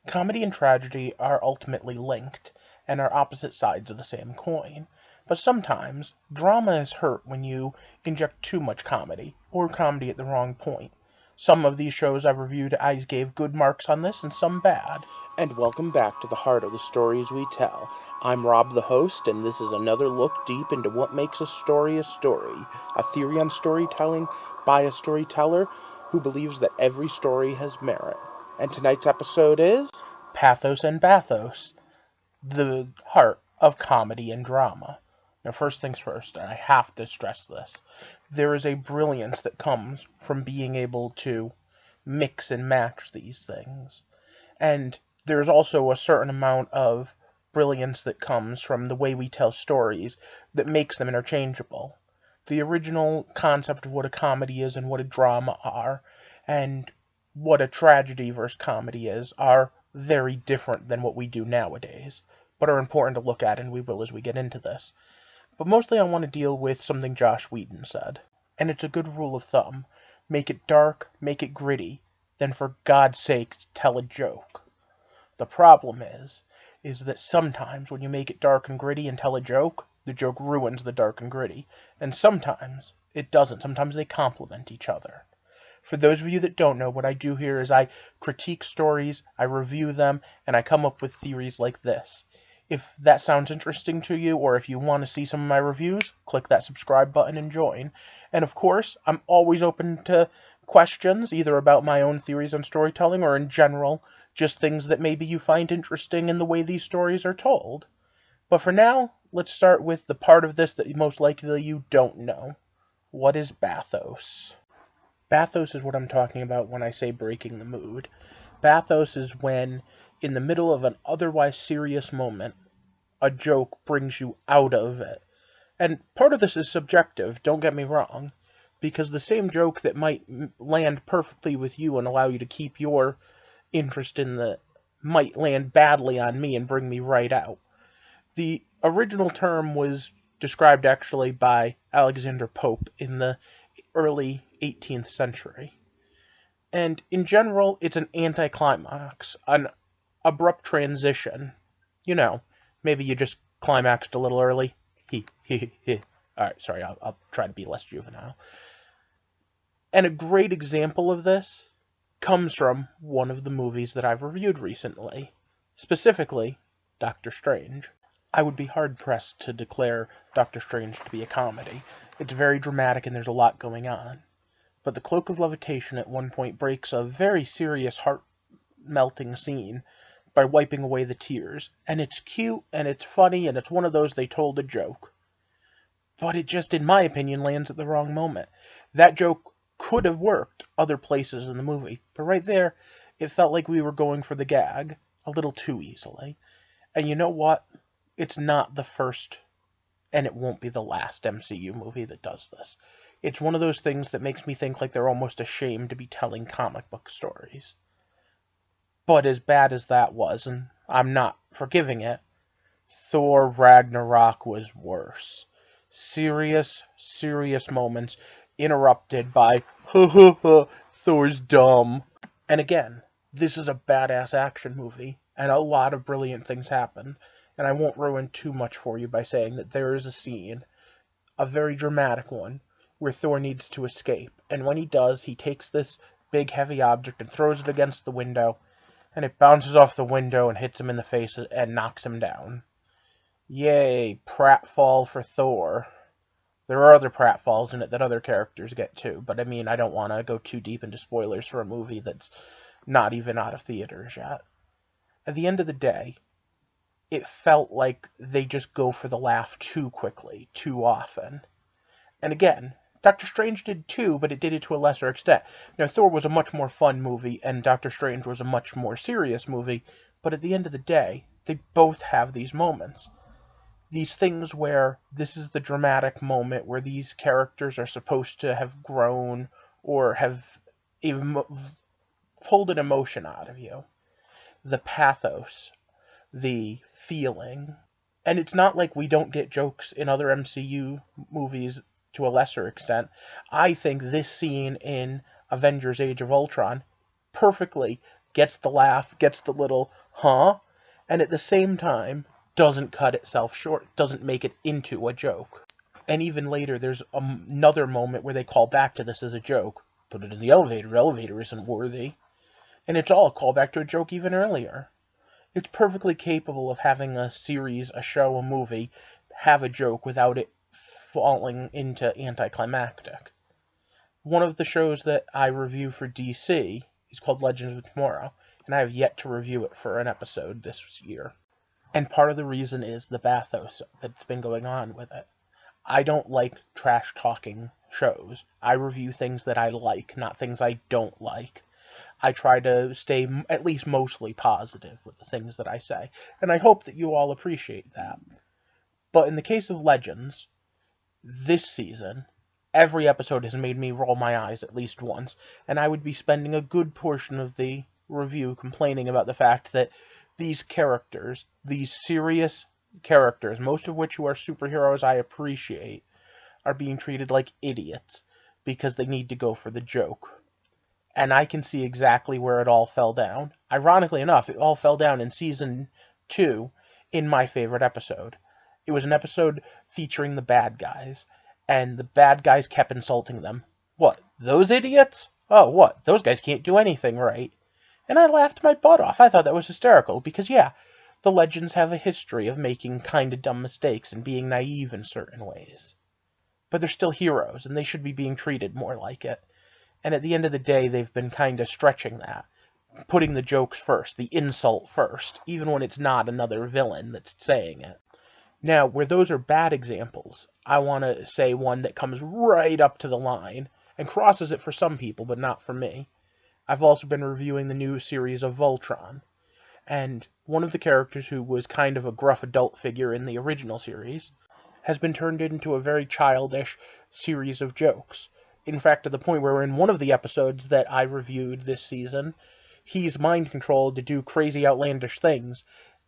Comedy and tragedy are ultimately linked and are opposite sides of the same coin. But sometimes, drama is hurt when you inject too much comedy, or comedy at the wrong point. Some of these shows I've reviewed, I gave good marks on this, and some bad. And welcome back to the heart of the stories we tell. I'm Rob, the host, and this is another look deep into what makes a story, a theory on storytelling by a storyteller who believes that every story has merit. And tonight's episode is Pathos and Bathos, the heart of comedy and drama. Now, first things first, and I have to stress this, there is a brilliance that comes from being able to mix and match these things. And there's also a certain amount of brilliance that comes from the way we tell stories that makes them interchangeable. The original concept of what a comedy is and what a drama are, and what a tragedy versus comedy is, are very different than what we do nowadays, but are important to look at, and we will as we get into this. But mostly I want to deal with something Josh Whedon said, and it's a good rule of thumb. Make it dark, make it gritty, then for God's sake tell a joke. The problem is that sometimes when you make it dark and gritty and tell a joke, the joke ruins the dark and gritty, and sometimes it doesn't. Sometimes they complement each other. For those of you that don't know, what I do here is I critique stories, I review them, and I come up with theories like this. If that sounds interesting to you, or if you want to see some of my reviews, click that subscribe button and join. And of course, I'm always open to questions, either about my own theories on storytelling or in general, just things that maybe you find interesting in the way these stories are told. But for now, let's start with the part of this that most likely you don't know. What is bathos? Bathos is what I'm talking about when I say breaking the mood. Bathos is when, in the middle of an otherwise serious moment, a joke brings you out of it. And part of this is subjective, don't get me wrong, because the same joke that might land perfectly with you and allow you to keep your interest in the might land badly on me and bring me right out. The original term was described actually by Alexander Pope in the early 18th century. And in general, it's an anticlimax, an abrupt transition. You know, maybe you just climaxed a little early. Alright, sorry, I'll try to be less juvenile. And a great example of this comes from one of the movies that I've reviewed recently, specifically Doctor Strange. I would be hard-pressed to declare Doctor Strange to be a comedy. It's very dramatic and there's a lot going on. But the Cloak of Levitation at one point breaks a very serious, heart-melting scene by wiping away the tears. And it's cute, and it's funny, and it's one of those they told a joke. But it just, in my opinion, lands at the wrong moment. That joke could have worked other places in the movie, but right there, it felt like we were going for the gag a little too easily. And you know what? It's not the first, and it won't be the last MCU movie that does this. It's one of those things that makes me think like they're almost ashamed to be telling comic book stories. But as bad as that was, and I'm not forgiving it, Thor Ragnarok was worse. Serious moments interrupted by, Thor's dumb. And again, this is a badass action movie, and a lot of brilliant things happen. And I won't ruin too much for you by saying that there is a scene, a very dramatic one, where Thor needs to escape. And when he does, he takes this big heavy object and throws it against the window, and it bounces off the window and hits him in the face and knocks him down. Yay, pratfall for Thor. There are other pratfalls in it that other characters get too, but I mean, I don't want to go too deep into spoilers for a movie that's not even out of theaters yet. At the end of the day, it felt like they just go for the laugh too quickly, too often. And again, Doctor Strange did too, but it did it to a lesser extent. Now, Thor was a much more fun movie, and Doctor Strange was a much more serious movie, but at the end of the day, they both have these moments. These things where this is the dramatic moment where these characters are supposed to have grown or have pulled an emotion out of you. The pathos, the feeling. And it's not like we don't get jokes in other MCU movies to a lesser extent. I think this scene in Avengers Age of Ultron perfectly gets the laugh, gets the little huh, and at the same time doesn't cut itself short, doesn't make it into a joke. And even later, there's another moment where they call back to this as a joke. Put it in the elevator. Elevator isn't worthy. And it's all a callback to a joke even earlier. It's perfectly capable of having a series, a show, a movie have a joke without it falling into anticlimactic. One of the shows that I review for DC is called Legends of Tomorrow, and I have yet to review it for an episode this year. And part of the reason is the bathos that's been going on with it. I don't like trash-talking shows. I review things that I like, not things I don't like. I try to stay at least mostly positive with the things that I say, and I hope that you all appreciate that. But in the case of Legends, this season, every episode has made me roll my eyes at least once, and I would be spending a good portion of the review complaining about the fact that these characters, these serious characters, most of which who are superheroes I appreciate, are being treated like idiots because they need to go for the joke. And I can see exactly where it all fell down. Ironically enough, it all fell down in Season 2 in my favorite episode. It was an episode featuring the bad guys, and the bad guys kept insulting them. What, those idiots? Oh, what, those guys can't do anything right. And I laughed my butt off. I thought that was hysterical, because yeah, the Legends have a history of making kind of dumb mistakes and being naive in certain ways. But they're still heroes, and they should be being treated more like it. And at the end of the day, they've been kind of stretching that, putting the jokes first, the insult first, even when it's not another villain that's saying it. Now, where those are bad examples, I want to say one that comes right up to the line, and crosses it for some people, but not for me. I've also been reviewing the new series of Voltron, and one of the characters who was kind of a gruff adult figure in the original series has been turned into a very childish series of jokes. In fact, to the point where in one of the episodes that I reviewed this season, he's mind-controlled to do crazy, outlandish things.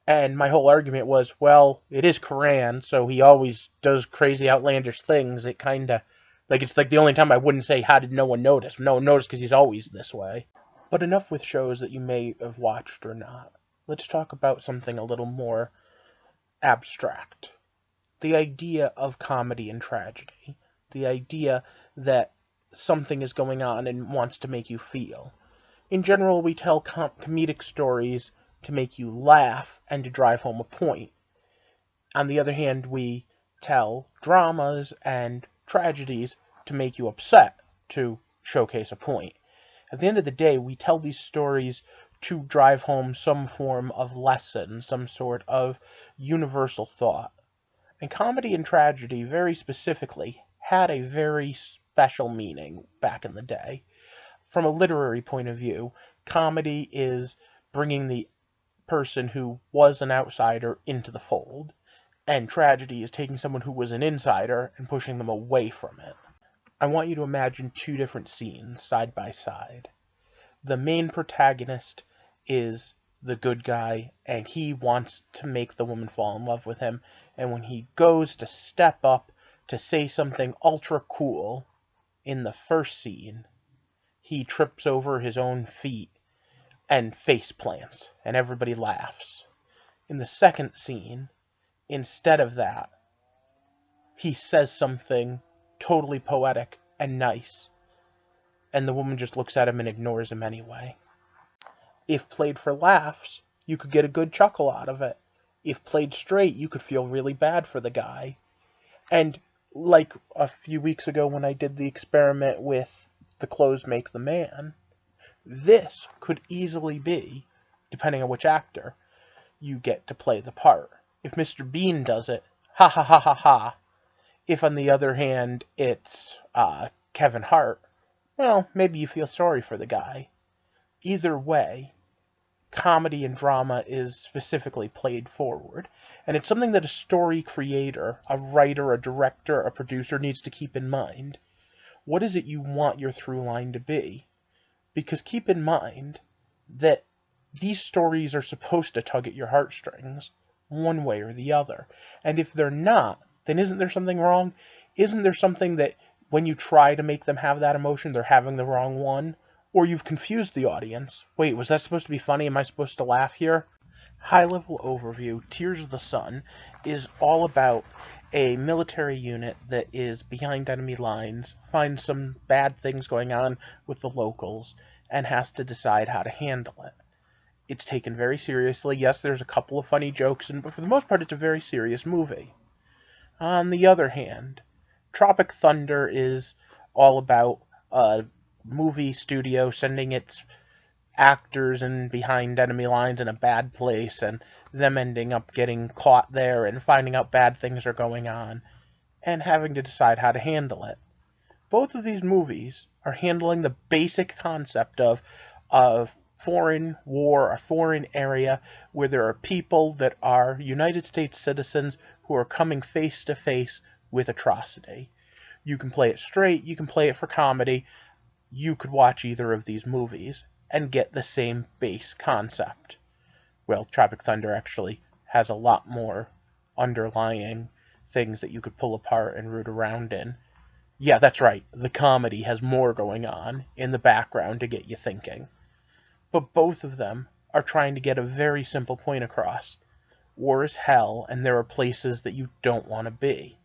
And my whole argument was, well, it is Koran, so he always does crazy, outlandish things. It kind of, like, it's like the only time I wouldn't say, how did no one notice? No one noticed because he's always this way. But enough with shows that you may have watched or not. Let's talk about something a little more abstract. The idea of comedy and tragedy. The idea that something is going on and wants to make you feel. In general, we tell comedic stories to make you laugh and to drive home a point. On the other hand, we tell dramas and tragedies to make you upset, to showcase a point. At the end of the day, we tell these stories to drive home some form of lesson, some sort of universal thought. And comedy and tragedy, very specifically, had a very special meaning back in the day. From a literary point of view, comedy is bringing the person who was an outsider into the fold, and tragedy is taking someone who was an insider and pushing them away from it. I want you to imagine two different scenes side by side. The main protagonist is the good guy, and he wants to make the woman fall in love with him, and when he goes to step up to say something ultra cool in the first scene, he trips over his own feet and face plants, and everybody laughs. In the second scene, instead of that, he says something totally poetic and nice, and the woman just looks at him and ignores him anyway. If played for laughs, you could get a good chuckle out of it. If played straight, you could feel really bad for the guy. And like a few weeks ago when I did the experiment with the clothes make the man, this could easily be, depending on which actor you get to play the part. If Mr. Bean does it, ha ha ha ha ha. If on the other hand it's Kevin Hart, well, maybe you feel sorry for the guy. Either way, comedy and drama is specifically played forward. And it's something that a story creator, a writer, a director, a producer needs to keep in mind. What is it you want your through line to be? Because keep in mind that these stories are supposed to tug at your heartstrings, one way or the other. And if they're not, then isn't there something wrong? Isn't there something that when you try to make them have that emotion, they're having the wrong one? Or you've confused the audience. Wait, was that supposed to be funny? Am I supposed to laugh here? High-level overview, Tears of the Sun is all about a military unit that is behind enemy lines, finds some bad things going on with the locals, and has to decide how to handle it. It's taken very seriously. Yes, there's a couple of funny jokes, but for the most part, it's a very serious movie. On the other hand, Tropic Thunder is all about a movie studio sending its actors and behind enemy lines in a bad place and them ending up getting caught there and finding out bad things are going on and having to decide how to handle it. Both of these movies are handling the basic concept of a foreign war, a foreign area where there are people that are United States citizens who are coming face to face with atrocity. You can play it straight, you can play it for comedy, you could watch either of these movies and get the same base concept. Well, Tropic Thunder actually has a lot more underlying things that you could pull apart and root around in. Yeah, that's right, the comedy has more going on in the background to get you thinking. But both of them are trying to get a very simple point across. War is hell, and there are places that you don't want to be.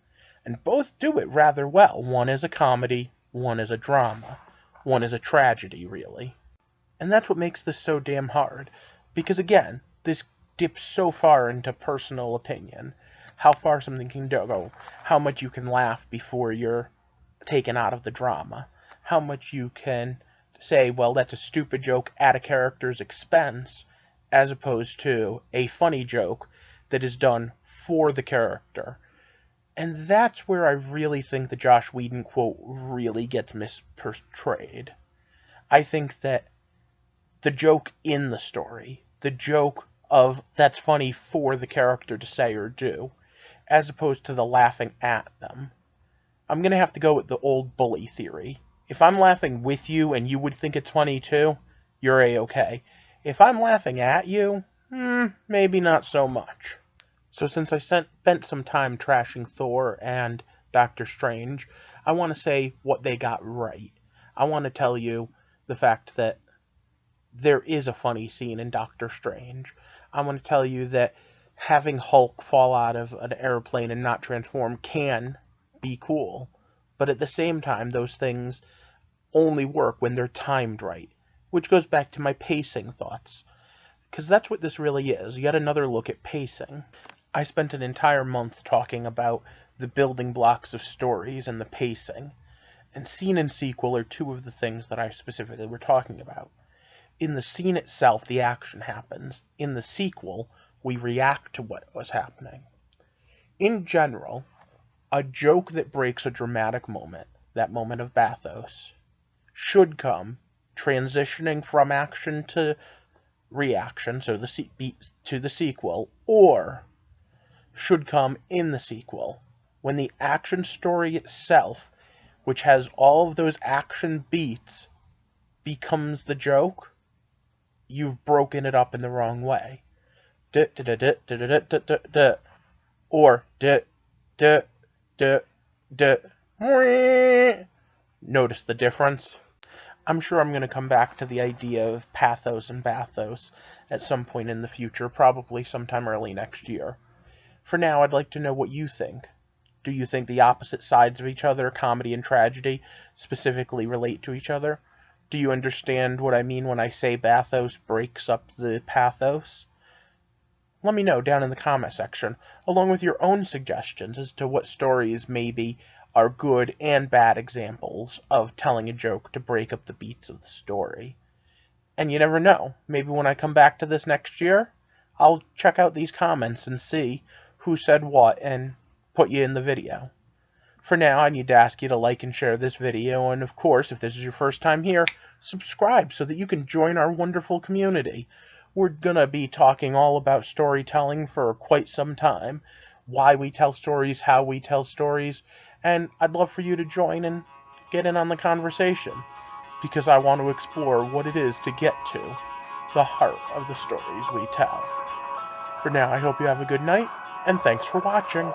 And both do it rather well. One is a comedy, one is a drama, one is a tragedy, really. And that's what makes this so damn hard. Because again, this dips so far into personal opinion. How far something can go. How much you can laugh before you're taken out of the drama. How much you can say, well, that's a stupid joke at a character's expense, as opposed to a funny joke that is done for the character. And that's where I really think the Joss Whedon quote really gets misportrayed. I think that the joke in the story, the joke of that's funny for the character to say or do, as opposed to the laughing at them. I'm going to have to go with the old bully theory. If I'm laughing with you and you would think it's funny too, you're A-okay. If I'm laughing at you, maybe not so much. So since I spent some time trashing Thor and Doctor Strange, I want to say what they got right. I want to tell you the fact that there is a funny scene in Doctor Strange. I want to tell you that having Hulk fall out of an airplane and not transform can be cool. But at the same time, those things only work when they're timed right. Which goes back to my pacing thoughts. Because that's what this really is. Yet another look at pacing. I spent an entire month talking about the building blocks of stories and the pacing. And scene and sequel are two of the things that I specifically were talking about. In the scene itself, the action happens. In the sequel, we react to what was happening. In general, a joke that breaks a dramatic moment, that moment of bathos, should come transitioning from action to reaction, so to the sequel, or should come in the sequel, when the action story itself, which has all of those action beats, becomes the joke. You've broken it up in the wrong way. Or notice the difference? I'm sure I'm going to come back to the idea of pathos and bathos at some point in the future, probably sometime early next year. For now, I'd like to know what you think. Do you think the opposite sides of each other, comedy and tragedy, specifically relate to each other? Do you understand what I mean when I say bathos breaks up the pathos? Let me know down in the comment section, along with your own suggestions as to what stories maybe are good and bad examples of telling a joke to break up the beats of the story. And you never know, maybe when I come back to this next year, I'll check out these comments and see who said what and put you in the video. For now, I need to ask you to like and share this video, and of course, if this is your first time here, subscribe so that you can join our wonderful community. We're gonna be talking all about storytelling for quite some time, why we tell stories, how we tell stories, and I'd love for you to join and get in on the conversation, because I want to explore what it is to get to the heart of the stories we tell. For now, I hope you have a good night, and thanks for watching.